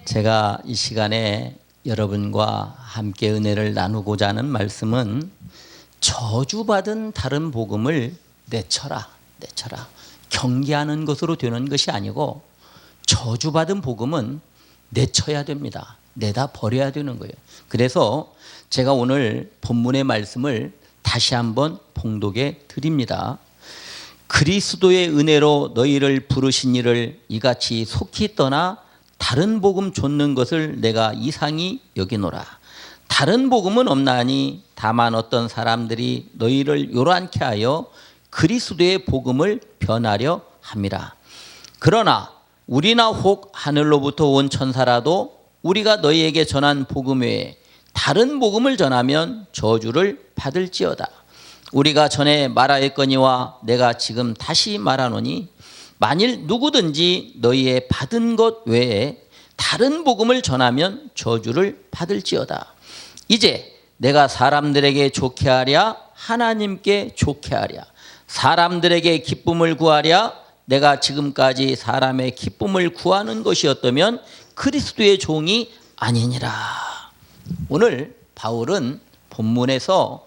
제가 이 시간에 여러분과 함께 은혜를 나누고자 하는 말씀은 저주받은 다른 복음을 내쳐라. 경계하는 것으로 되는 것이 아니고 저주받은 복음은 내쳐야 됩니다. 내다 버려야 되는 거예요. 그래서 제가 오늘 본문의 말씀을 다시 한번 봉독해 드립니다. 그리스도의 은혜로 너희를 부르신 이를 이같이 속히 떠나 다른 복음 좇는 것을 내가 이상히 여기노라. 다른 복음은 없나니 다만 어떤 사람들이 너희를 요란케 하여 그리스도의 복음을 변하려 함이라. 그러나 우리나 혹 하늘로부터 온 천사라도 우리가 너희에게 전한 복음 외에 다른 복음을 전하면 저주를 받을지어다. 우리가 전에 말하였거니와 내가 지금 다시 말하노니 만일 누구든지 너희의 받은 것 외에 다른 복음을 전하면 저주를 받을지어다. 이제 내가 사람들에게 좋게 하랴 하나님께 좋게 하랴 사람들에게 기쁨을 구하랴 내가 지금까지 사람의 기쁨을 구하는 것이었다면 그리스도의 종이 아니니라. 오늘 바울은 본문에서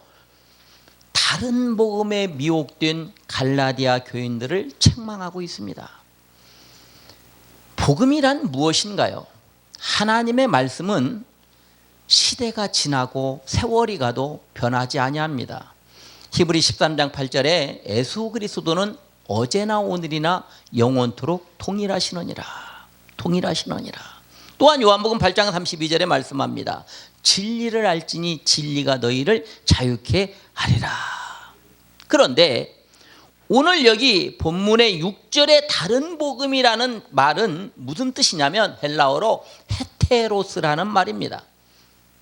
다른 복음에 미혹된 갈라디아 교인들을 책망하고 있습니다. 복음이란 무엇인가요? 하나님의 말씀은 시대가 지나고 세월이 가도 변하지 아니합니다. 히브리 13장 8절에 예수 그리스도는 어제나 오늘이나 영원토록 동일하시느니라. 또한 요한복음 8장 32절에 말씀합니다. 진리를 알지니 진리가 너희를 자유케 하리라. 그런데 오늘 여기 본문의 6절의 다른 복음이라는 말은 무슨 뜻이냐면 헬라어로 헤테로스라는 말입니다.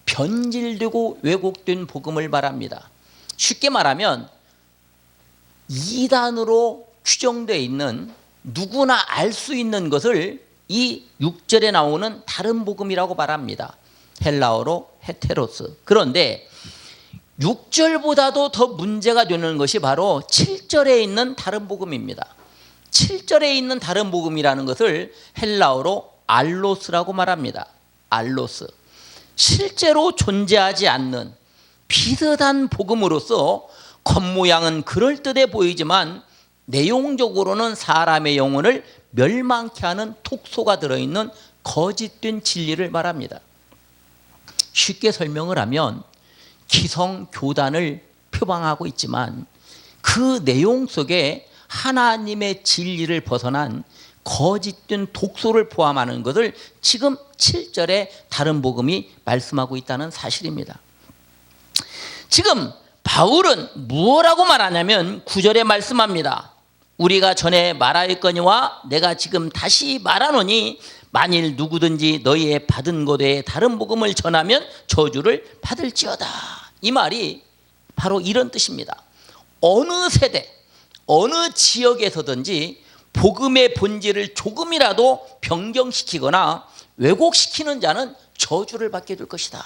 변질되고 왜곡된 복음을 말합니다. 쉽게 말하면 이단으로 규정되어 있는 누구나 알 수 있는 것을 이 6절에 나오는 다른 복음이라고 말합니다. 헬라어로 헤테로스. 그런데 6절보다도 더 문제가 되는 것이 바로 7절에 있는 다른 복음입니다. 7절에 있는 다른 복음이라는 것을 헬라어로 알로스라고 말합니다. 알로스. 실제로 존재하지 않는 비슷한 복음으로서 겉모양은 그럴듯해 보이지만 내용적으로는 사람의 영혼을 멸망케 하는 톡소가 들어있는 거짓된 진리를 말합니다. 쉽게 설명을 하면 기성교단을 표방하고 있지만 그 내용 속에 하나님의 진리를 벗어난 거짓된 독소를 포함하는 것을 지금 7절에 다른 복음이 말씀하고 있다는 사실입니다. 지금 바울은 무엇라고 말하냐면 9절에 말씀합니다. 우리가 전에 말하였거니와 내가 지금 다시 말하노니 만일 누구든지 너희의 받은 것 외에 다른 복음을 전하면 저주를 받을지어다. 이 말이 바로 이런 뜻입니다. 어느 세대, 어느 지역에서든지 복음의 본질을 조금이라도 변경시키거나 왜곡시키는 자는 저주를 받게 될 것이다.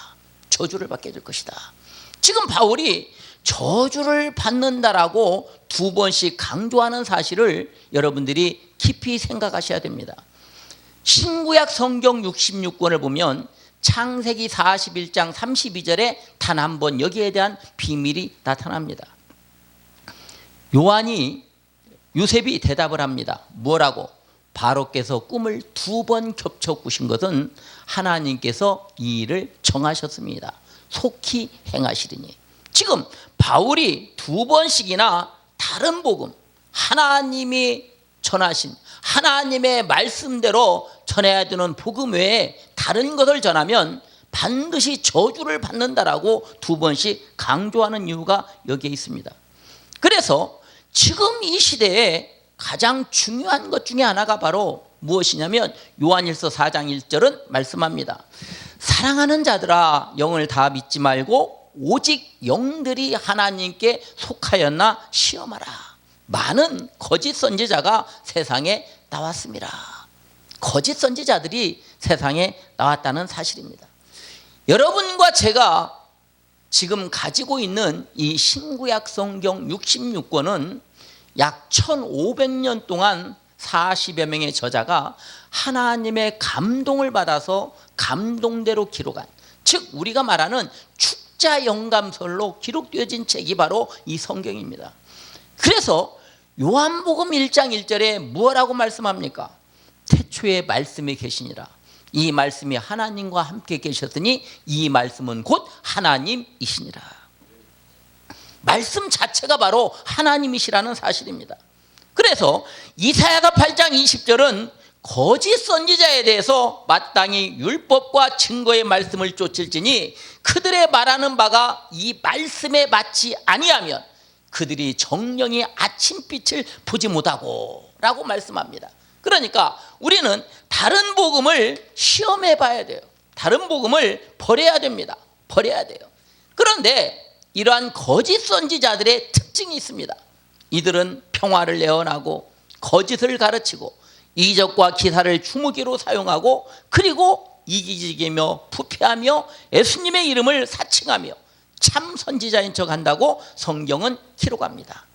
지금 바울이 저주를 받는다라고 두 번씩 강조하는 사실을 여러분들이 깊이 생각하셔야 됩니다. 신구약 성경 66권을 보면 창세기 41장 32절에 단 한 번 여기에 대한 비밀이 나타납니다. 요셉이 대답을 합니다. 뭐라고? 바로께서 꿈을 2번 겹쳐 꾸신 것은 하나님께서 이 일을 정하셨습니다. 속히 행하시리니. 지금 바울이 2번씩이나 다른 복음, 하나님이 전하신 하나님의 말씀대로 전해야 되는 복음 외에 다른 것을 전하면 반드시 저주를 받는다라고 2번씩 강조하는 이유가 여기에 있습니다. 그래서 지금 이 시대에 가장 중요한 것 중에 하나가 바로 무엇이냐면 요한일서 4장 1절은 말씀합니다. 사랑하는 자들아 영을 다 믿지 말고 오직 영들이 하나님께 속하였나 시험하라. 많은 거짓 선지자가 세상에 나왔습니다. 거짓 선지자들이 세상에 나왔다는 사실입니다. 여러분과 제가 지금 가지고 있는 이 신구약 성경 66권은 약 1500년 동안 40여 명의 저자가 하나님의 감동을 받아서 감동대로 기록한, 즉 우리가 말하는 축자 영감설로 기록되어진 책이 바로 이 성경입니다. 그래서 요한복음 1장 1절에 무엇라고 말씀합니까? 태초에 말씀이 계시니라. 이 말씀이 하나님과 함께 계셨으니 이 말씀은 곧 하나님이시니라. 말씀 자체가 바로 하나님이시라는 사실입니다. 그래서 이사야가 8장 20절은 거짓 선지자에 대해서 마땅히 율법과 증거의 말씀을 쫓을지니 그들의 말하는 바가 이 말씀에 맞지 아니하면 그들이 정령이 아침빛을 보지 못하고 라고 말씀합니다. 그러니까 우리는 다른 복음을 시험해 봐야 돼요. 다른 복음을 버려야 됩니다. 버려야 돼요. 그런데 이러한 거짓 선지자들의 특징이 있습니다. 이들은 평화를 내어나고 거짓을 가르치고 이적과 기사를 주무기로 사용하고 그리고 이기적이며 부패하며 예수님의 이름을 사칭하며 참 선지자인 척한다고 성경은 기록합니다.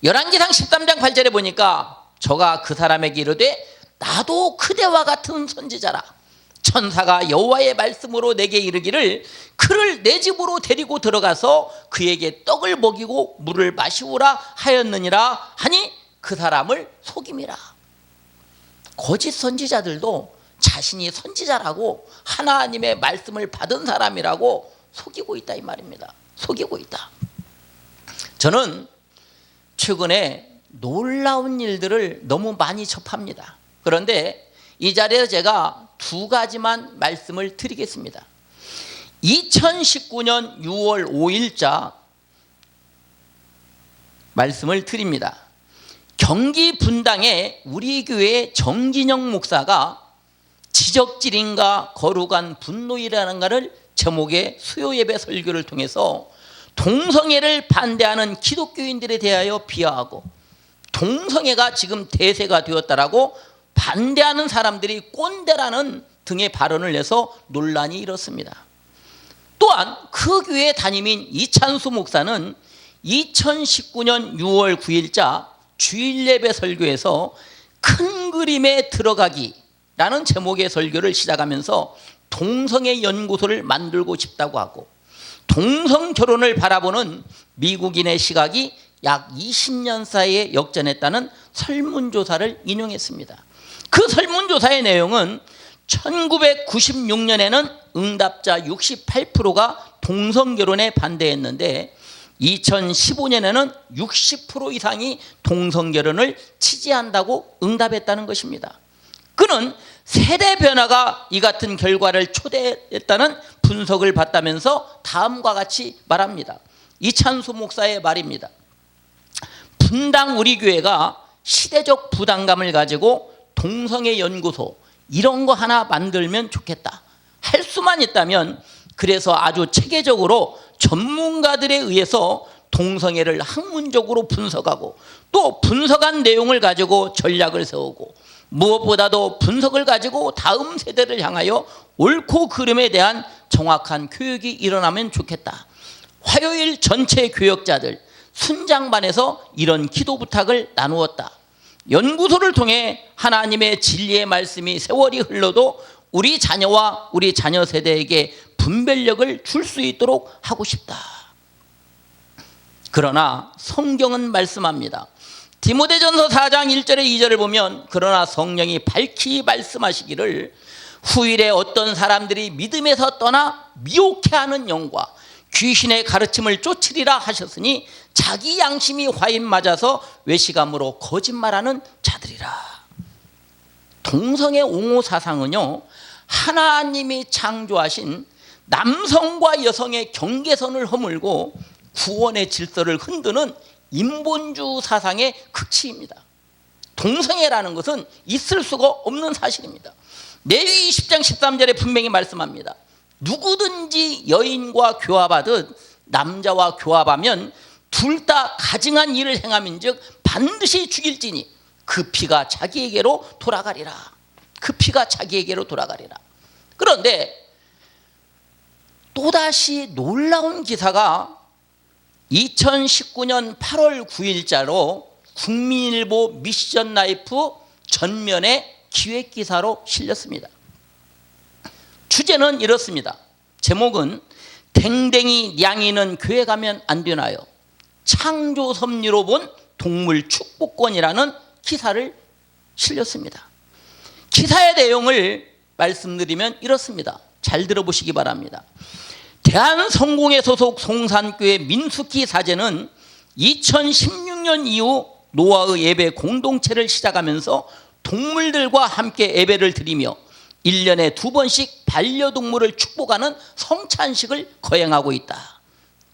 열왕기상 13장 8절에 보니까 저가 그 사람에게 이르되 나도 그대와 같은 선지자라. 천사가 여호와의 말씀으로 내게 이르기를 그를 내 집으로 데리고 들어가서 그에게 떡을 먹이고 물을 마시우라 하였느니라 하니 그 사람을 속임이라. 거짓 선지자들도 자신이 선지자라고 하나님의 말씀을 받은 사람이라고 속이고 있다 이 말입니다. 속이고 있다. 저는 최근에 놀라운 일들을 너무 많이 접합니다. 그런데 이 자리에서 제가 두 가지만 말씀을 드리겠습니다. 2019년 6월 5일자 말씀을 드립니다. 경기 분당에 우리 교회 정진영 목사가 지적질인가 거룩한 분노이라는가를 제목의 수요예배 설교를 통해서 동성애를 반대하는 기독교인들에 대하여 비하하고 동성애가 지금 대세가 되었다라고 반대하는 사람들이 꼰대라는 등의 발언을 내서 논란이 일었습니다. 또한 그 교회 담임인 이찬수 목사는 2019년 6월 9일자 주일예배 설교에서 큰 그림에 들어가기라는 제목의 설교를 시작하면서 동성애 연구소를 만들고 싶다고 하고 동성 결혼을 바라보는 미국인의 시각이 약 20년 사이에 역전했다는 설문조사를 인용했습니다. 그 설문조사의 내용은 1996년에는 응답자 68%가 동성결혼에 반대했는데 2015년에는 60% 이상이 동성결혼을 지지한다고 응답했다는 것입니다. 그는 세대 변화가 이 같은 결과를 초래했다는 분석을 받다면서 다음과 같이 말합니다. 이찬수 목사의 말입니다. 분당 우리 교회가 시대적 부담감을 가지고 동성애 연구소 이런 거 하나 만들면 좋겠다. 할 수만 있다면 그래서 아주 체계적으로 전문가들에 의해서 동성애를 학문적으로 분석하고 또 분석한 내용을 가지고 전략을 세우고 무엇보다도 분석을 가지고 다음 세대를 향하여 옳고 그름에 대한 정확한 교육이 일어나면 좋겠다. 화요일 전체 교역자들 순장반에서 이런 기도 부탁을 나누었다. 연구소를 통해 하나님의 진리의 말씀이 세월이 흘러도 우리 자녀와 우리 자녀 세대에게 분별력을 줄 수 있도록 하고 싶다. 그러나 성경은 말씀합니다. 디모데전서 4장 1절에 2절을 보면 그러나 성령이 밝히 말씀하시기를 후일에 어떤 사람들이 믿음에서 떠나 미혹해하는 영과 귀신의 가르침을 쫓으리라 하셨으니 자기 양심이 화인 맞아서 외식함으로 거짓말하는 자들이라. 동성애 옹호 사상은요, 하나님이 창조하신 남성과 여성의 경계선을 허물고 구원의 질서를 흔드는 인본주의 사상의 극치입니다. 동성애라는 것은 있을 수가 없는 사실입니다. 레위기 10장 13절에 분명히 말씀합니다. 누구든지 여인과 교합하듯 남자와 교합하면 둘 다 가증한 일을 행함인즉 반드시 죽일지니 그 피가 자기에게로 돌아가리라. 그 피가 자기에게로 돌아가리라. 그런데 또다시 놀라운 기사가 2019년 8월 9일자로 국민일보 미션 라이프 전면에 기획기사로 실렸습니다. 주제는 이렇습니다. 제목은 댕댕이 냥이는 교회 가면 안 되나요? 창조 섭리로 본 동물 축복권이라는 기사를 실렸습니다. 기사의 내용을 말씀드리면 이렇습니다. 잘 들어보시기 바랍니다. 대한성공회 소속 송산교회 민수키 사제는 2016년 이후 노아의 예배 공동체를 시작하면서 동물들과 함께 예배를 드리며 1년에 2번씩 반려동물을 축복하는 성찬식을 거행하고 있다.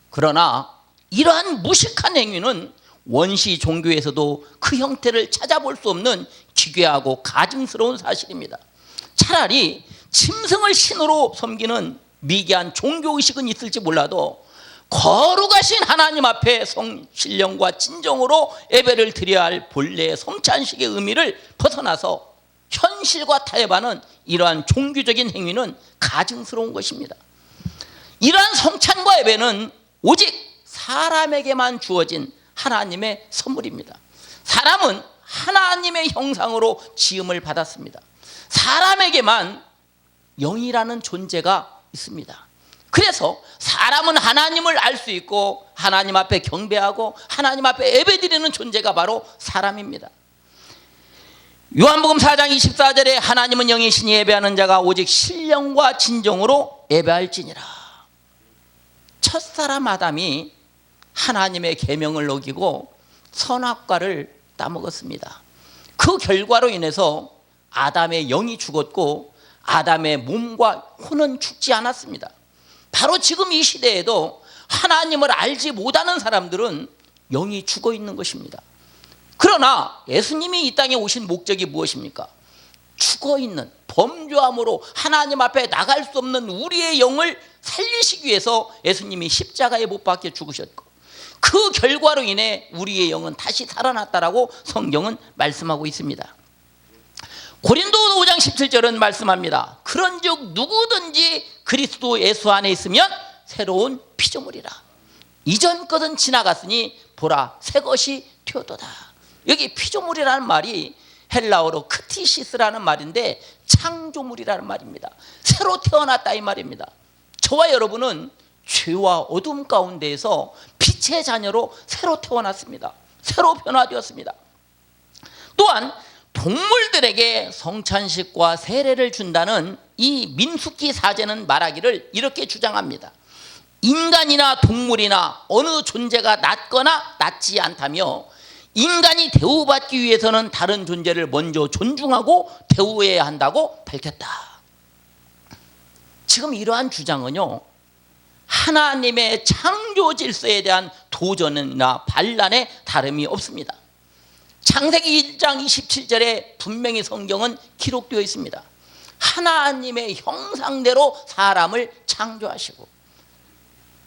그러나 이러한 무식한 행위는 원시 종교에서도 그 형태를 찾아볼 수 없는 기괴하고 가증스러운 사실입니다. 차라리 짐승을 신으로 섬기는 미개한 종교의식은 있을지 몰라도 거룩하신 하나님 앞에 성신령과 진정으로 예배를 드려야 할 본래의 성찬식의 의미를 벗어나서 현실과 타협하는 이러한 종교적인 행위는 가증스러운 것입니다. 이러한 성찬과 예배는 오직 사람에게만 주어진 하나님의 선물입니다. 사람은 하나님의 형상으로 지음을 받았습니다. 사람에게만 영이라는 존재가 있습니다. 그래서 사람은 하나님을 알 수 있고 하나님 앞에 경배하고 하나님 앞에 예배드리는 존재가 바로 사람입니다. 요한복음 4장 24절에 하나님은 영이시니 예배하는 자가 오직 신령과 진정으로 예배할지니라. 첫사람 아담이 하나님의 계명을 어기고 선악과를 따먹었습니다. 그 결과로 인해서 아담의 영이 죽었고 아담의 몸과 혼은 죽지 않았습니다. 바로 지금 이 시대에도 하나님을 알지 못하는 사람들은 영이 죽어 있는 것입니다. 그러나 예수님이 이 땅에 오신 목적이 무엇입니까? 죽어 있는 범죄함으로 하나님 앞에 나갈 수 없는 우리의 영을 살리시기 위해서 예수님이 십자가에 못 박혀 죽으셨고 그 결과로 인해 우리의 영은 다시 살아났다라고 성경은 말씀하고 있습니다. 고린도 5장 17절은 말씀합니다. 그런즉 누구든지 그리스도 예수 안에 있으면 새로운 피조물이라. 이전 것은 지나갔으니 보라 새 것이 되었도다. 여기 피조물이라는 말이 헬라어로 크티시스라는 말인데 창조물이라는 말입니다. 새로 태어났다 이 말입니다. 저와 여러분은 죄와 어둠 가운데에서 빛의 자녀로 새로 태어났습니다. 새로 변화되었습니다. 또한 동물들에게 성찬식과 세례를 준다는 이 민수기 사제는 말하기를 이렇게 주장합니다. 인간이나 동물이나 어느 존재가 낫거나 낫지 않다며 인간이 대우받기 위해서는 다른 존재를 먼저 존중하고 대우해야 한다고 밝혔다. 지금 이러한 주장은요, 하나님의 창조 질서에 대한 도전이나 반란에 다름이 없습니다. 창세기 1장 27절에 분명히 성경은 기록되어 있습니다. 하나님의 형상대로 사람을 창조하시고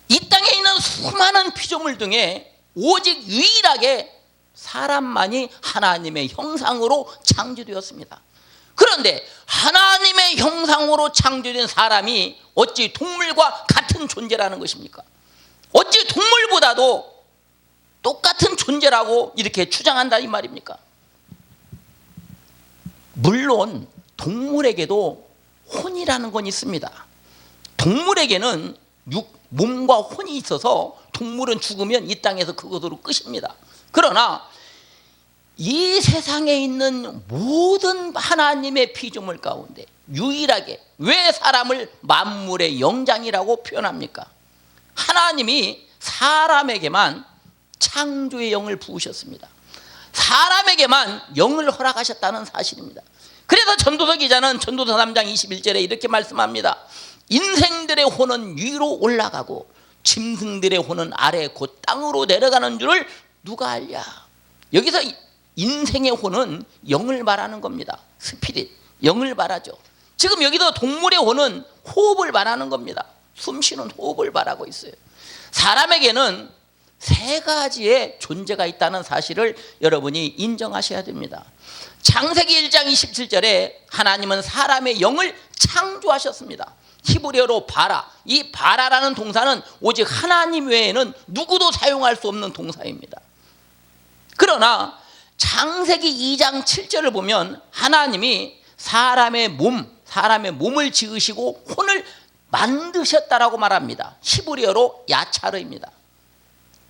이 땅에 있는 수많은 피조물 중에 오직 유일하게 사람만이 하나님의 형상으로 창조되었습니다. 그런데 하나님의 형상으로 창조된 사람이 어찌 동물과 같은 존재라는 것입니까? 어찌 동물보다도 똑같은 존재라고 이렇게 주장한다 이 말입니까? 물론 동물에게도 혼이라는 건 있습니다. 동물에게는 몸과 혼이 있어서 동물은 죽으면 이 땅에서 그것으로 끝입니다. 그러나 이 세상에 있는 모든 하나님의 피조물 가운데 유일하게 왜 사람을 만물의 영장이라고 표현합니까? 하나님이 사람에게만 창조의 영을 부으셨습니다. 사람에게만 영을 허락하셨다는 사실입니다. 그래서 전도서 기자는 전도서 3장 21절에 이렇게 말씀합니다. 인생들의 혼은 위로 올라가고 짐승들의 혼은 아래 곧 땅으로 내려가는 줄을 누가 알랴. 여기서 인생의 혼은 영을 말하는 겁니다. 스피릿, 영을 말하죠. 지금 여기도 동물의 혼은 호흡을 말하는 겁니다. 숨쉬는 호흡을 말하고 있어요. 사람에게는 세 가지의 존재가 있다는 사실을 여러분이 인정하셔야 됩니다. 창세기 1장 27절에 하나님은 사람의 영을 창조하셨습니다. 히브리어로 바라, 이 바라라는 동사는 오직 하나님 외에는 누구도 사용할 수 없는 동사입니다. 그러나 창세기 2장 7절을 보면 하나님이 사람의 몸을 지으시고 혼을 만드셨다라고 말합니다. 히브리어로 야차르입니다.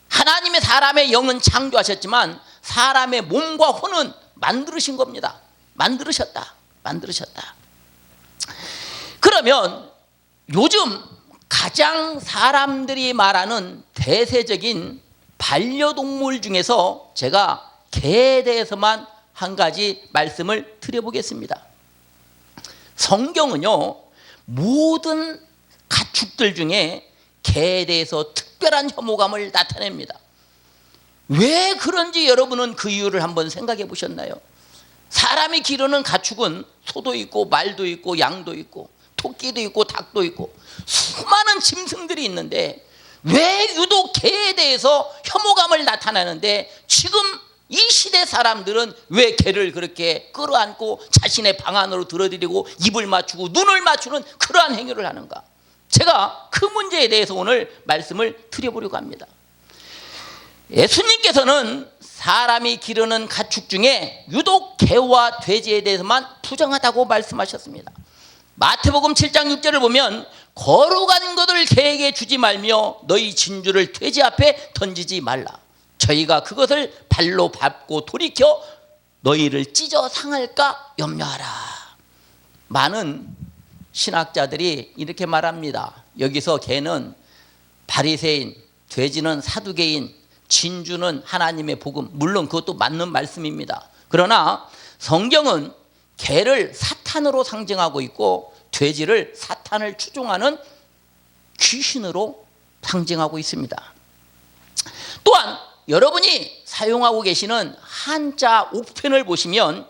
하나님의 사람의 영은 창조하셨지만 사람의 몸과 혼은 만드신 겁니다. 만드셨다. 그러면 요즘 가장 사람들이 말하는 대세적인 반려동물 중에서 제가 개에 대해서만 한 가지 말씀을 드려보겠습니다. 성경은요, 모든 가축들 중에 개에 대해서 특별한 혐오감을 나타냅니다. 왜 그런지 여러분은 그 이유를 한번 생각해 보셨나요? 사람이 기르는 가축은 소도 있고 말도 있고 양도 있고 토끼도 있고 닭도 있고 수많은 짐승들이 있는데 왜 유독 개에 대해서 혐오감을 나타내는데 지금 이 시대 사람들은 왜 개를 그렇게 끌어안고 자신의 방 안으로 들어들이고 입을 맞추고 눈을 맞추는 그러한 행위를 하는가? 제가 그 문제에 대해서 오늘 말씀을 드려보려고 합니다. 예수님께서는 사람이 기르는 가축 중에 유독 개와 돼지에 대해서만 부정하다고 말씀하셨습니다. 마태복음 7장 6절을 보면 거룩한 것을 개에게 주지 말며 너희 진주를 돼지 앞에 던지지 말라. 저희가 그것을 발로 밟고 돌이켜 너희를 찢어 상할까 염려하라. 많은 신학자들이 이렇게 말합니다. 여기서 개는 바리새인, 돼지는 사두개인, 진주는 하나님의 복음. 물론 그것도 맞는 말씀입니다. 그러나 성경은 개를 사탄으로 상징하고 있고 돼지를 사탄을 추종하는 귀신으로 상징하고 있습니다. 또한 여러분이 사용하고 계시는 한자 옥편을 보시면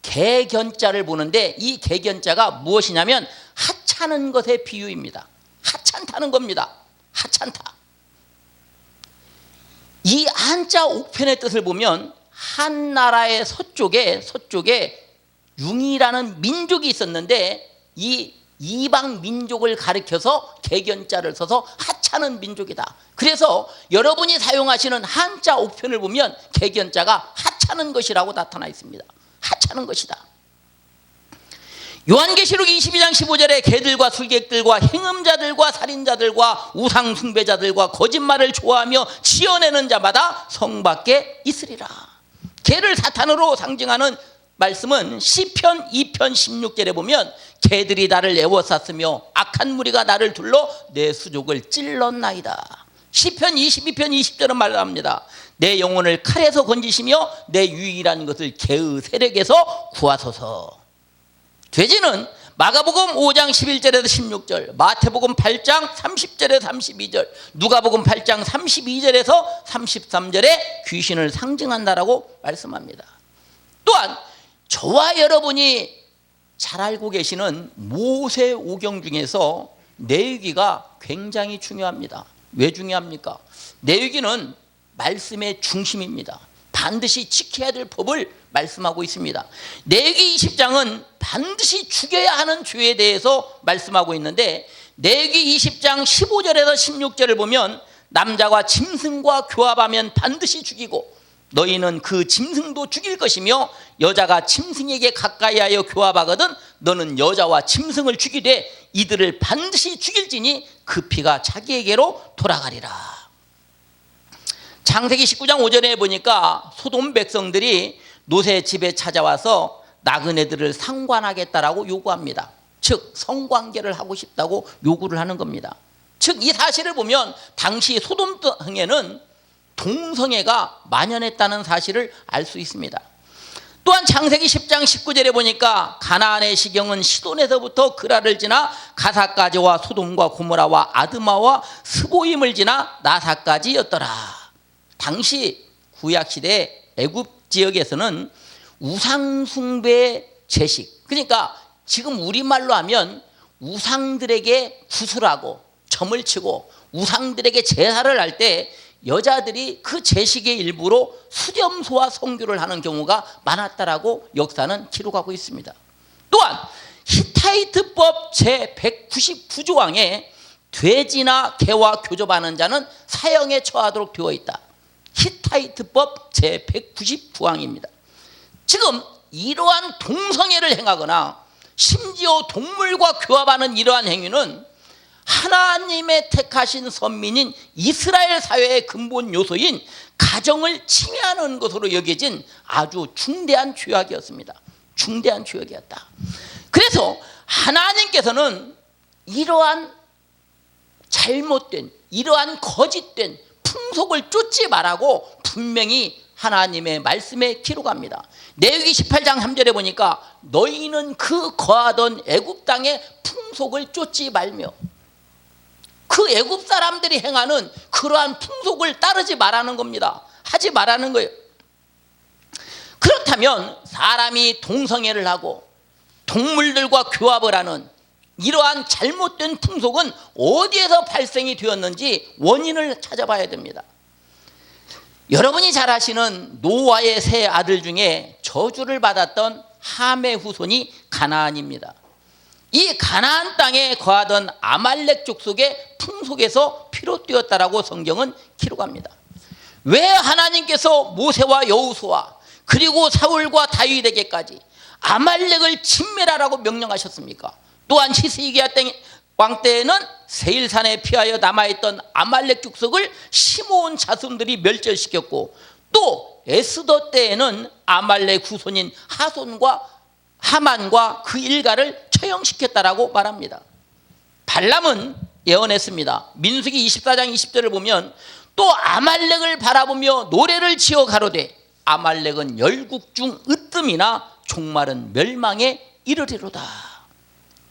개견자를 보는데 이 개견자가 무엇이냐면 하찮은 것의 비유입니다. 하찮다는 겁니다. 하찮다. 이 한자 옥편의 뜻을 보면 한 나라의 서쪽에 융이라는 민족이 있었는데 이 이방 민족을 가리켜서 개견자를 써서 하찮은 민족이다. 그래서 여러분이 사용하시는 한자 옥편을 보면 개견자가 하찮은 것이라고 나타나 있습니다. 하찮은 것이다. 요한계시록 22장 15절에 개들과 술객들과 행음자들과 살인자들과 우상숭배자들과 거짓말을 좋아하며 지어내는 자마다 성 밖에 있으리라. 개를 사탄으로 상징하는 말씀은 시편 2편 16절에 보면 개들이 나를 애워쌌으며 악한 무리가 나를 둘러 내 수족을 찔렀나이다. 시편 22편 20절은 말합니다. 내 영혼을 칼에서 건지시며 내 유일한 것을 개의 세력에서 구하소서. 돼지는 마가복음 5장 11절에서 16절, 마태복음 8장 30절에서 32절, 누가복음 8장 32절에서 33절에 귀신을 상징한다라고 말씀합니다. 또한 저와 여러분이 잘 알고 계시는 모세오경 중에서 내위기가 굉장히 중요합니다. 왜 중요합니까? 내위기는 말씀의 중심입니다. 반드시 지켜야 될 법을 말씀하고 있습니다. 내위기 20장은 반드시 죽여야 하는 죄에 대해서 말씀하고 있는데 내위기 20장 15절에서 16절을 보면 남자가 짐승과 교합하면 반드시 죽이고 너희는 그 짐승도 죽일 것이며 여자가 짐승에게 가까이하여 교합하거든 너는 여자와 짐승을 죽이되 이들을 반드시 죽일지니 그 피가 자기에게로 돌아가리라. 창세기 19장 5절에 보니까 소돔 백성들이 롯의 집에 찾아와서 나그네들을 상관하겠다라고 요구합니다. 즉 성관계를 하고 싶다고 요구를 하는 겁니다. 즉 이 사실을 보면 당시 소돔 땅에는 동성애가 만연했다는 사실을 알 수 있습니다. 또한 창세기 10장 19절에 보니까 가나안의 시경은 시돈에서부터 그라를 지나 가사까지와 소돔과 고모라와 아드마와 스보임을 지나 나사까지였더라. 당시 구약시대 애굽 지역에서는 우상숭배의 제식, 그러니까 지금 우리말로 하면 우상들에게 구슬하고 점을 치고 우상들에게 제사를 할 때 여자들이 그 제식의 일부로 수렴소와 성교를 하는 경우가 많았다라고 역사는 기록하고 있습니다. 또한 히타이트법 제199조항에 돼지나 개와 교접하는 자는 사형에 처하도록 되어 있다. 히타이트법 제199항입니다. 지금 이러한 동성애를 행하거나 심지어 동물과 교합하는 이러한 행위는 하나님의 택하신 선민인 이스라엘 사회의 근본 요소인 가정을 침해하는 것으로 여겨진 아주 중대한 죄악이었습니다. 중대한 죄악이었다. 그래서 하나님께서는 이러한 잘못된, 이러한 거짓된 풍속을 쫓지 말라고 분명히 하나님의 말씀에 기록합니다. 레위기 18장 3절에 보니까 너희는 그 거하던 애굽 땅의 풍속을 쫓지 말며, 그 애굽 사람들이 행하는 그러한 풍속을 따르지 말라는 겁니다. 하지 말라는 거예요. 그렇다면 사람이 동성애를 하고 동물들과 교합을 하는 이러한 잘못된 풍속은 어디에서 발생이 되었는지 원인을 찾아봐야 됩니다. 여러분이 잘 아시는 노아의 세 아들 중에 저주를 받았던 함의 후손이 가나안입니다. 이 가나안 땅에 거하던 아말렉 족속의 풍속에서 비롯되었다라고 성경은 기록합니다. 왜 하나님께서 모세와 여호수아 그리고 사울과 다윗에게까지 아말렉을 진멸하라고 명령하셨습니까? 또한 히스기야 왕 때에는 세일산에 피하여 남아있던 아말렉 족속을 심어온 자손들이 멸절시켰고, 또 에스더 때에는 아말렉 후손인 하손과 하만과 그 일가를 처형시켰다라고 말합니다. 발람은 예언했습니다. 민수기 24장 20절을 보면 또 아말렉을 바라보며 노래를 지어 가로되 아말렉은 열국 중 으뜸이나 종말은 멸망에 이르리로다.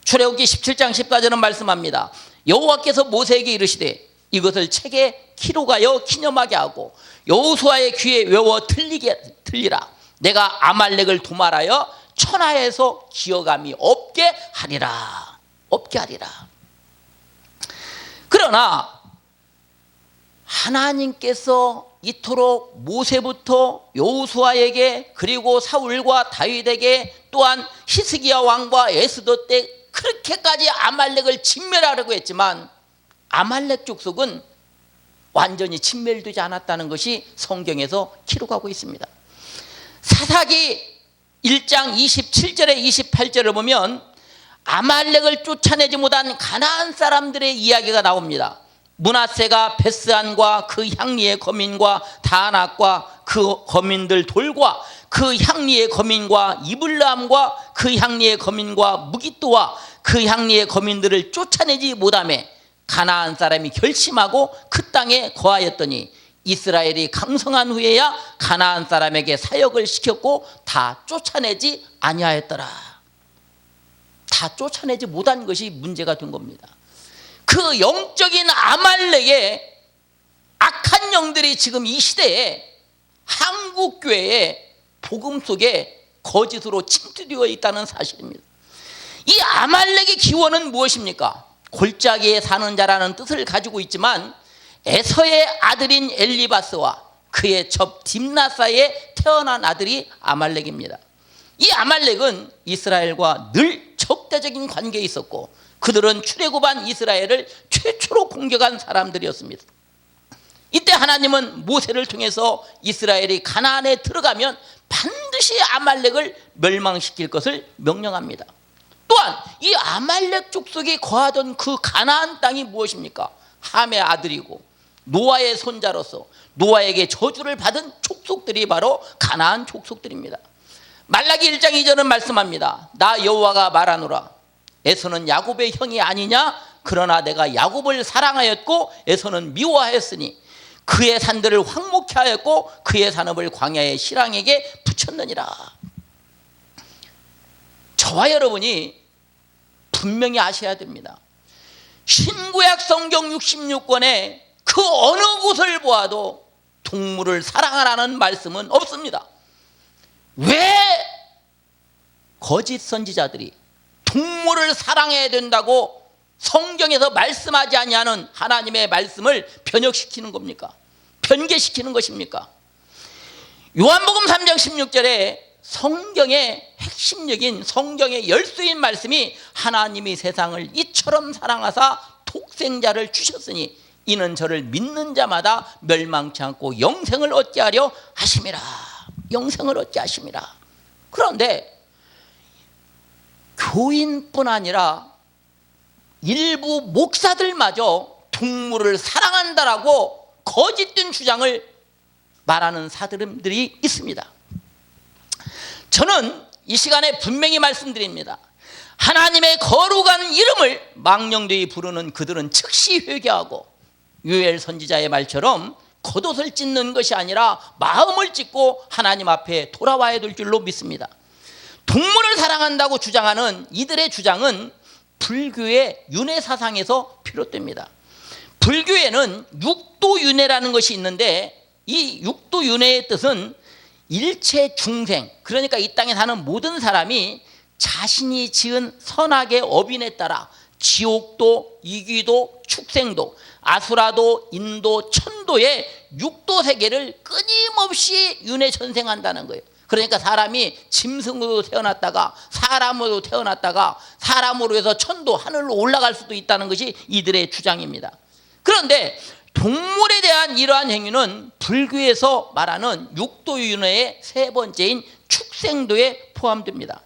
출애굽기 17장 14절은 말씀합니다. 여호와께서 모세에게 이르시되 이것을 책에 기록하여 기념하게 하고 여호수아의 귀에 외워 들리라. 내가 아말렉을 도말하여 천하에서 기어감이 없게 하리라. 없게 하리라. 그러나 하나님께서 이토록 모세부터 여호수아에게 그리고 사울과 다윗에게 또한 히스기야 왕과 에스더 때 그렇게까지 아말렉을 진멸하려고 했지만 아말렉 족속은 완전히 진멸되지 않았다는 것이 성경에서 기록하고 있습니다. 사사기 1장 27절에 28절을 보면 아말렉을 쫓아내지 못한 가나안 사람들의 이야기가 나옵니다. 므낫세가 베스안과 그 향리의 거민과 다낙과 그 거민들 돌과 그 향리의 거민과 이블람과 그 향리의 거민과 무기또와 그 향리의 거민들을 쫓아내지 못하매 가나안 사람이 결심하고 그 땅에 거하였더니 이스라엘이 강성한 후에야 가나안 사람에게 사역을 시켰고 다 쫓아내지 아니하였더라. 다 쫓아내지 못한 것이 문제가 된 겁니다. 그 영적인 아말렉의 악한 영들이 지금 이 시대에 한국교회의 복음 속에 거짓으로 침투되어 있다는 사실입니다. 이 아말렉의 기원은 무엇입니까? 골짜기에 사는 자라는 뜻을 가지고 있지만 에서의 아들인 엘리바스와 그의 첩 딥나사에 태어난 아들이 아말렉입니다. 이 아말렉은 이스라엘과 늘 적대적인 관계에 있었고 그들은 출애굽한 이스라엘을 최초로 공격한 사람들이었습니다. 이때 하나님은 모세를 통해서 이스라엘이 가나안에 들어가면 반드시 아말렉을 멸망시킬 것을 명령합니다. 또한 이 아말렉 족속이 거하던 그 가나안 땅이 무엇입니까? 함의 아들이고 노아의 손자로서 노아에게 저주를 받은 족속들이 바로 가나안 족속들입니다. 말라기 1장 2절은 말씀합니다. 나 여호와가 말하노라. 에서는 야곱의 형이 아니냐? 그러나 내가 야곱을 사랑하였고 에서는 미워하였으니 그의 산들을 황목케 하였고 그의 산업을 광야의 실황에게 붙였느니라. 저와 여러분이 분명히 아셔야 됩니다. 신구약 성경 66권에 그 어느 곳을 보아도 동물을 사랑하라는 말씀은 없습니다. 왜 거짓 선지자들이 동물을 사랑해야 된다고 성경에서 말씀하지 아니하는 하나님의 말씀을 변혁시키는 겁니까? 변개시키는 것입니까? 요한복음 3장 16절에 성경의 핵심적인 성경의 열쇠인 말씀이 하나님이 세상을 이처럼 사랑하사 독생자를 주셨으니 이는 저를 믿는 자마다 멸망치 않고 영생을 얻게 하려 하심이라. 영생을 얻게 하심이라. 그런데 교인뿐 아니라 일부 목사들마저 동물을 사랑한다라고 거짓된 주장을 말하는 사람들이 있습니다. 저는 이 시간에 분명히 말씀드립니다. 하나님의 거룩한 이름을 망령되이 부르는 그들은 즉시 회개하고 요엘 선지자의 말처럼 겉옷을 찢는 것이 아니라 마음을 찢고 하나님 앞에 돌아와야 될 줄로 믿습니다. 동물을 사랑한다고 주장하는 이들의 주장은 불교의 윤회 사상에서 비롯됩니다. 불교에는 육도윤회라는 것이 있는데 이 육도윤회의 뜻은 일체 중생, 그러니까 이 땅에 사는 모든 사람이 자신이 지은 선악의 업인에 따라 지옥도, 이귀도, 축생도, 아수라도, 인도, 천도의 육도 세계를 끊임없이 윤회 전생한다는 거예요. 그러니까 사람이 짐승으로 태어났다가 사람으로 태어났다가 사람으로 해서 천도, 하늘로 올라갈 수도 있다는 것이 이들의 주장입니다. 그런데 동물에 대한 이러한 행위는 불교에서 말하는 육도윤회의 세 번째인 축생도에 포함됩니다.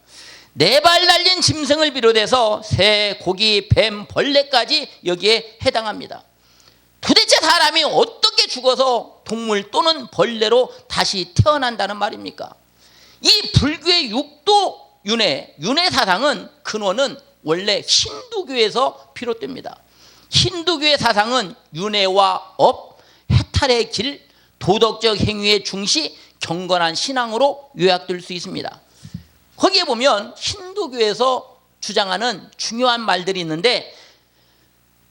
네 발 달린 짐승을 비롯해서 새, 고기, 뱀, 벌레까지 여기에 해당합니다. 도대체 사람이 어떻게 죽어서 동물 또는 벌레로 다시 태어난다는 말입니까? 이 불교의 육도윤회, 윤회 사상은 근원은 원래 힌두교에서 비롯됩니다. 힌두교의 사상은 윤회와 업, 해탈의 길, 도덕적 행위의 중시, 경건한 신앙으로 요약될 수 있습니다. 거기에 보면 힌두교에서 주장하는 중요한 말들이 있는데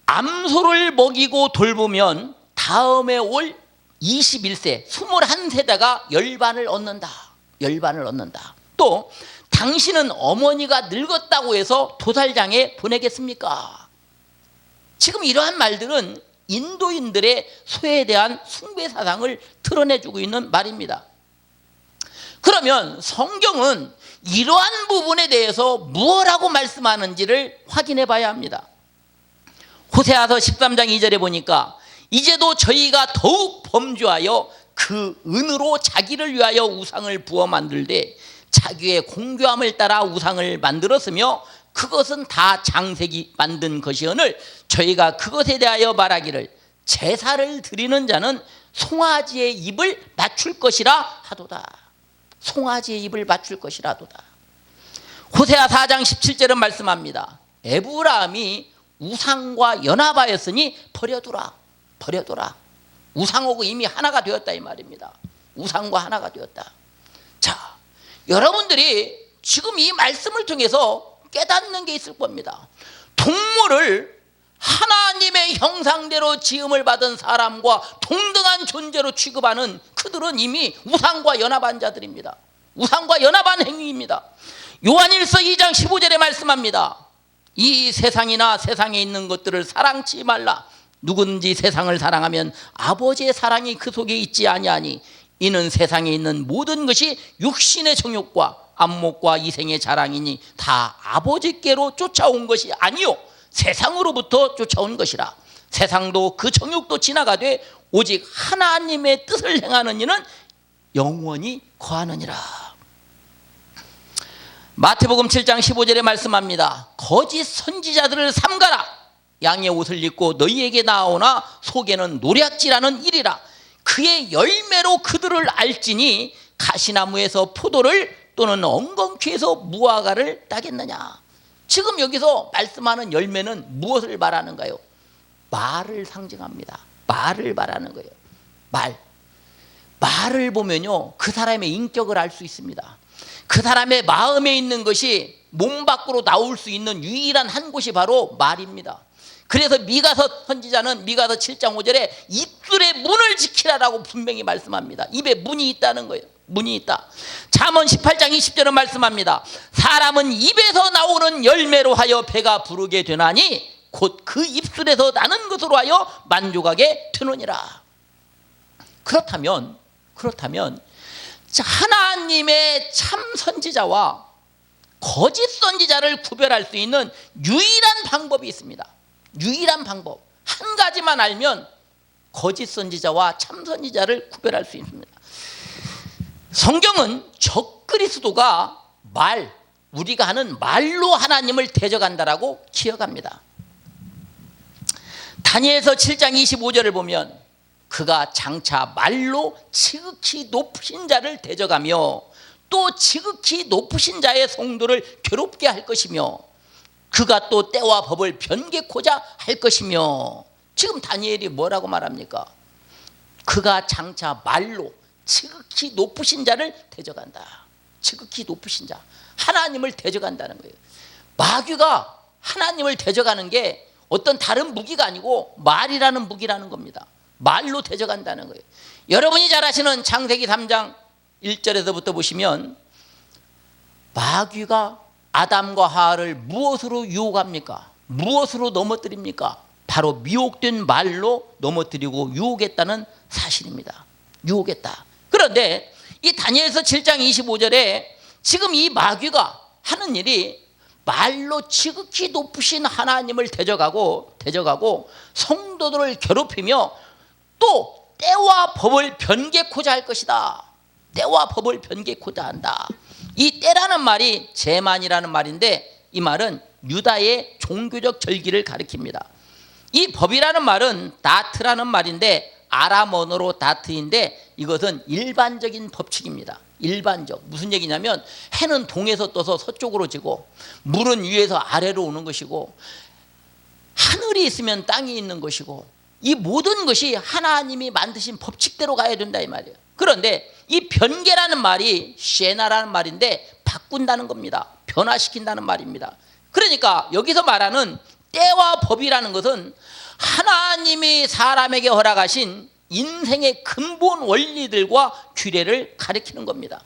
암소를 먹이고 돌보면 다음에 올 21세, 21세대가 열반을 얻는다. 열반을 얻는다. 또 당신은 어머니가 늙었다고 해서 도살장에 보내겠습니까? 지금 이러한 말들은 인도인들의 소에 대한 숭배 사상을 드러내주고 있는 말입니다. 그러면 성경은 이러한 부분에 대해서 무엇라고 말씀하는지를 확인해 봐야 합니다. 호세아서 13장 2절에 보니까 이제도 저희가 더욱 범죄하여 그 은으로 자기를 위하여 우상을 부어 만들되 자기의 공교함을 따라 우상을 만들었으며 그것은 다 장색이 만든 것이오늘 저희가 그것에 대하여 말하기를 제사를 드리는 자는 송아지의 입을 맞출 것이라 하도다. 송아지의 입을 맞출 것이라 하도다. 호세아 4장 17절은 말씀합니다. 에브라임이 우상과 연합하였으니 버려두라. 버려두라. 우상하고 이미 하나가 되었다 이 말입니다. 우상과 하나가 되었다. 자, 여러분들이 지금 이 말씀을 통해서 깨닫는 게 있을 겁니다. 동물을 하나님의 형상대로 지음을 받은 사람과 동등한 존재로 취급하는 그들은 이미 우상과 연합한 자들입니다. 우상과 연합한 행위입니다. 요한일서 2장 15절에 말씀합니다. 이 세상이나 세상에 있는 것들을 사랑치 말라. 누구든지 세상을 사랑하면 아버지의 사랑이 그 속에 있지 아니하니 이는 세상에 있는 모든 것이 육신의 정욕과 안목과 이생의 자랑이니 다 아버지께로 쫓아온 것이 아니요 세상으로부터 쫓아온 것이라. 세상도 그 정욕도 지나가되 오직 하나님의 뜻을 행하는 이는 영원히 거하느니라. 마태복음 7장 15절에 말씀합니다. 거짓 선지자들을 삼가라. 양의 옷을 입고 너희에게 나오나 속에는 노략질하는 일이라. 그의 열매로 그들을 알지니 가시나무에서 포도를 또는 엉겅퀴에서 무화과를 따겠느냐. 지금 여기서 말씀하는 열매는 무엇을 말하는가요? 말을 상징합니다. 말을 말하는 거예요. 말을 보면요 그 사람의 인격을 알 수 있습니다. 그 사람의 마음에 있는 것이 몸 밖으로 나올 수 있는 유일한 한 곳이 바로 말입니다. 그래서 미가서 선지자는 미가서 7장 5절에 입술의 문을 지키라라고 분명히 말씀합니다. 입에 문이 있다는 거예요. 문이 있다. 잠언 18장 20절은 말씀합니다. 사람은 입에서 나오는 열매로 하여 배가 부르게 되나니 곧 그 입술에서 나는 것으로 하여 만족하게 되느니라. 그렇다면 하나님의 참 선지자와 거짓 선지자를 구별할 수 있는 유일한 방법이 있습니다. 유일한 방법 한 가지만 알면 거짓 선지자와 참 선지자를 구별할 수 있습니다. 성경은 적그리스도가 우리가 하는 말로 하나님을 대적한다라고 기억합니다. 다니엘서 7장 25절을 보면 그가 장차 말로 지극히 높으신 자를 대적하며 또 지극히 높으신 자의 성도를 괴롭게 할 것이며 그가 또 때와 법을 변개코자 할 것이며, 지금 다니엘이 뭐라고 말합니까? 그가 장차 말로 지극히 높으신 자를 대적한다. 지극히 높으신 자, 하나님을 대적한다는 거예요. 마귀가 하나님을 대적하는 게 어떤 다른 무기가 아니고 말이라는 무기라는 겁니다. 말로 대적한다는 거예요. 여러분이 잘 아시는 창세기 3장 1절에서부터 보시면 마귀가 아담과 하와를 무엇으로 유혹합니까? 무엇으로 넘어뜨립니까? 바로 미혹된 말로 넘어뜨리고 유혹했다는 사실입니다. 유혹했다. 그런데 이 다니엘서 7장 25절에 지금 이 마귀가 하는 일이 말로 지극히 높으신 하나님을 대적하고 성도들을 괴롭히며 또 때와 법을 변개코자 할 것이다. 때와 법을 변개코자 한다. 이 때라는 말이 제만이라는 말인데 이 말은 유다의 종교적 절기를 가리킵니다. 이 법이라는 말은 다트라는 말인데 아람 언어로 다트인데 이것은 일반적인 법칙입니다. 일반적. 무슨 얘기냐면 해는 동에서 떠서 서쪽으로 지고 물은 위에서 아래로 오는 것이고 하늘이 있으면 땅이 있는 것이고 이 모든 것이 하나님이 만드신 법칙대로 가야 된다 이 말이에요. 그런데 이 변개라는 말이 쉐나라는 말인데 바꾼다는 겁니다. 변화시킨다는 말입니다. 그러니까 여기서 말하는 때와 법이라는 것은 하나님이 사람에게 허락하신 인생의 근본 원리들과 규례를 가리키는 겁니다.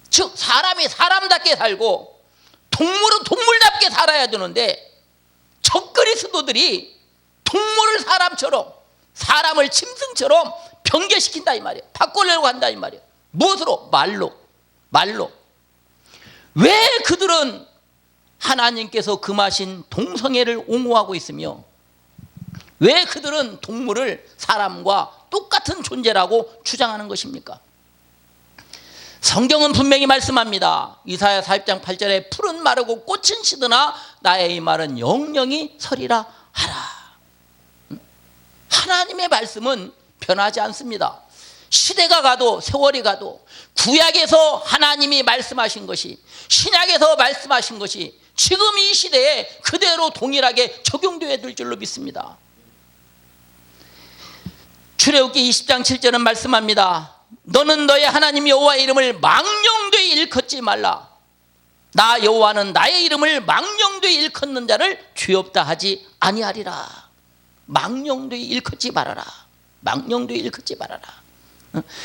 즉 사람이 사람답게 살고 동물은 동물답게 살아야 되는데 적그리스도들이 동물을 사람처럼 사람을 짐승처럼 변개시킨다 이 말이에요. 바꾸려고 한다 이 말이에요. 무엇으로? 말로. 왜 그들은 하나님께서 금하신 동성애를 옹호하고 있으며 왜 그들은 동물을 사람과 똑같은 존재라고 주장하는 것입니까? 성경은 분명히 말씀합니다. 이사야 40장 8절에 풀은 마르고 꽃은 시드나 나의 이 말은 영영이 서리라 하라. 하나님의 말씀은 변하지 않습니다. 시대가 가도 세월이 가도 구약에서 하나님이 말씀하신 것이 신약에서 말씀하신 것이 지금 이 시대에 그대로 동일하게 적용되어야 될 줄로 믿습니다. 출애굽기 20장 7절은 말씀합니다. 너는 너의 하나님 여호와의 이름을 망령되이 일컫지 말라. 나 여호와는 나의 이름을 망령되이 일컫는 자를 죄 없다 하지 아니하리라. 망령되이 일컫지 말아라. 망령되이 일컫지 말아라.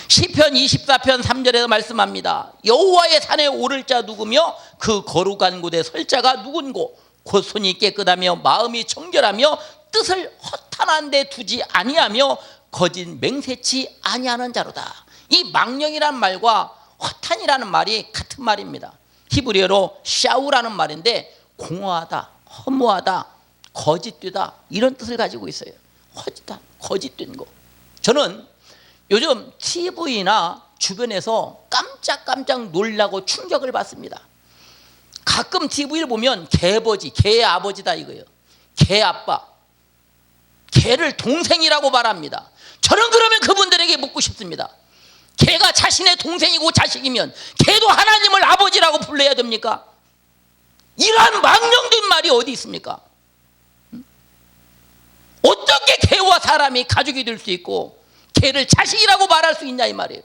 시편 24편 3절에서 말씀합니다. 여호와의 산에 오를 자 누구며 그 거룩한 곳에 설 자가 누군고 곧 손이 깨끗하며 마음이 정결하며 뜻을 허탄한 데 두지 아니하며 거짓 맹세치 아니하는 자로다. 이 망령이라는 말과 허탄이라는 말이 같은 말입니다. 히브리어로 샤우라는 말인데 공허하다, 허무하다, 거짓되다 이런 뜻을 가지고 있어요. 허짓한, 거짓된 거. 저는 요즘 TV나 주변에서 깜짝깜짝 놀라고 충격을 받습니다. 가끔 TV를 보면 개버지, 개의 아버지다 이거예요. 개 아빠, 개를 동생이라고 말합니다. 저는 그러면 그분들에게 묻고 싶습니다. 개가 자신의 동생이고 자식이면 개도 하나님을 아버지라고 불러야 됩니까? 이러한 망령된 말이 어디 있습니까? 어떻게 개와 사람이 가족이 될 수 있고 개를 자식이라고 말할 수 있냐 이 말이에요.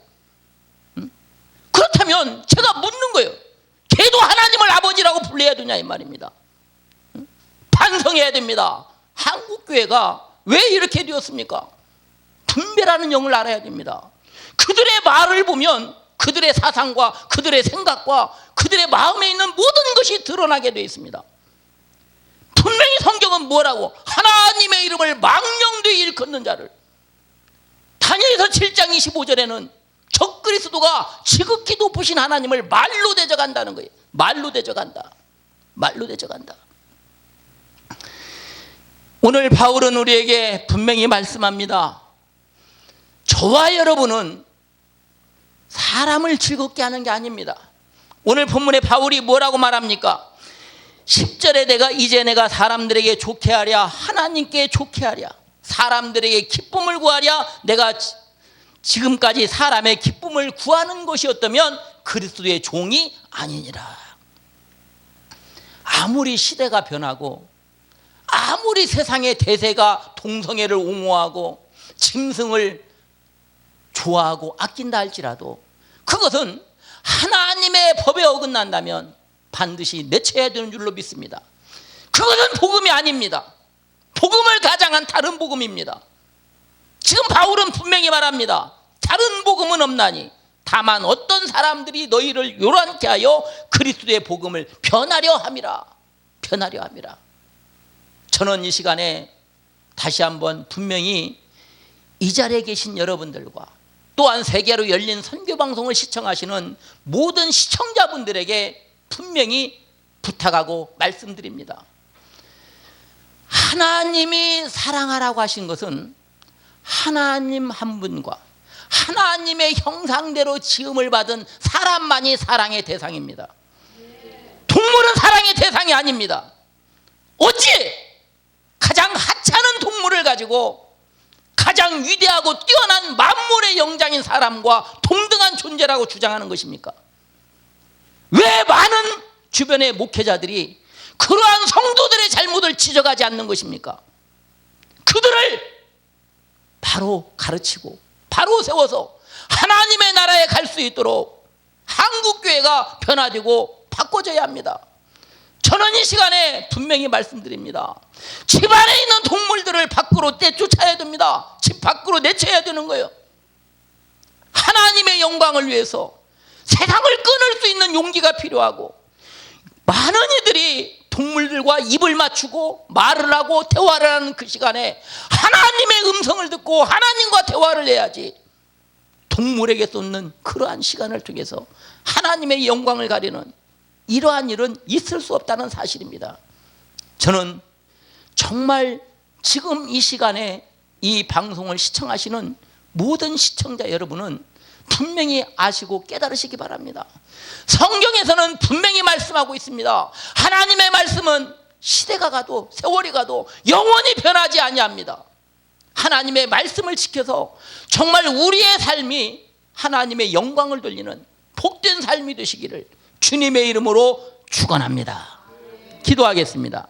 그렇다면 제가 묻는 거예요. 개도 하나님을 아버지라고 불러야 되냐 이 말입니다. 반성해야 됩니다. 한국교회가 왜 이렇게 되었습니까? 분별하는 영을 알아야 됩니다. 그들의 말을 보면 그들의 사상과 그들의 생각과 그들의 마음에 있는 모든 것이 드러나게 되어 있습니다. 분명히 성경은 뭐라고? 하나님의 이름을 망령되이 일컫는 자를. 다니엘서 7장 25절에는 적그리스도가 지극히 높으신 하나님을 말로 대적한다는 거예요. 말로 대적한다. 말로 대적한다. 오늘 바울은 우리에게 분명히 말씀합니다. 저와 여러분은 사람을 즐겁게 하는 게 아닙니다. 오늘 본문에 바울이 뭐라고 말합니까? 10절에 내가 사람들에게 좋게 하랴, 하나님께 좋게 하랴, 사람들에게 기쁨을 구하랴. 내가 지금까지 사람의 기쁨을 구하는 것이었다면 그리스도의 종이 아니니라. 아무리 시대가 변하고 아무리 세상의 대세가 동성애를 옹호하고 짐승을 좋아하고 아낀다 할지라도 그것은 하나님의 법에 어긋난다면 반드시 내쳐야 되는 줄로 믿습니다. 그것은 복음이 아닙니다. 복음을 가장한 다른 복음입니다. 지금 바울은 분명히 말합니다. 다른 복음은 없나니 다만 어떤 사람들이 너희를 요란케 하여 그리스도의 복음을 변하려 함이라. 변하려 함이라. 저는 이 시간에 다시 한번 분명히 이 자리에 계신 여러분들과 또한 세계로 열린 선교방송을 시청하시는 모든 시청자분들에게 분명히 부탁하고 말씀드립니다. 하나님이 사랑하라고 하신 것은 하나님 한 분과 하나님의 형상대로 지음을 받은 사람만이 사랑의 대상입니다. 동물은 사랑의 대상이 아닙니다. 어찌 가장 하찮은 동물을 가지고 가장 위대하고 뛰어난 만물의 영장인 사람과 동등한 존재라고 주장하는 것입니까? 왜 많은 주변의 목회자들이 그러한 성도들의 잘못을 지적하지 않는 것입니까? 그들을 바로 가르치고 바로 세워서 하나님의 나라에 갈 수 있도록 한국교회가 변화되고 바꿔져야 합니다. 저는 이 시간에 분명히 말씀드립니다. 집 안에 있는 동물들을 밖으로 내쫓아야 됩니다. 집 밖으로 내쳐야 되는 거예요. 하나님의 영광을 위해서 세상을 끊을 수 있는 용기가 필요하고, 많은 이들이 동물들과 입을 맞추고 말을 하고 대화를 하는 그 시간에 하나님의 음성을 듣고 하나님과 대화를 해야지, 동물에게 쏟는 그러한 시간을 통해서 하나님의 영광을 가리는 이러한 일은 있을 수 없다는 사실입니다. 저는 정말 지금 이 시간에 이 방송을 시청하시는 모든 시청자 여러분은 분명히 아시고 깨달으시기 바랍니다. 성경에서는 분명히 말씀하고 있습니다. 하나님의 말씀은 시대가 가도 세월이 가도 영원히 변하지 아니합니다. 하나님의 말씀을 지켜서 정말 우리의 삶이 하나님의 영광을 돌리는 복된 삶이 되시기를 주님의 이름으로 축원합니다. 기도하겠습니다.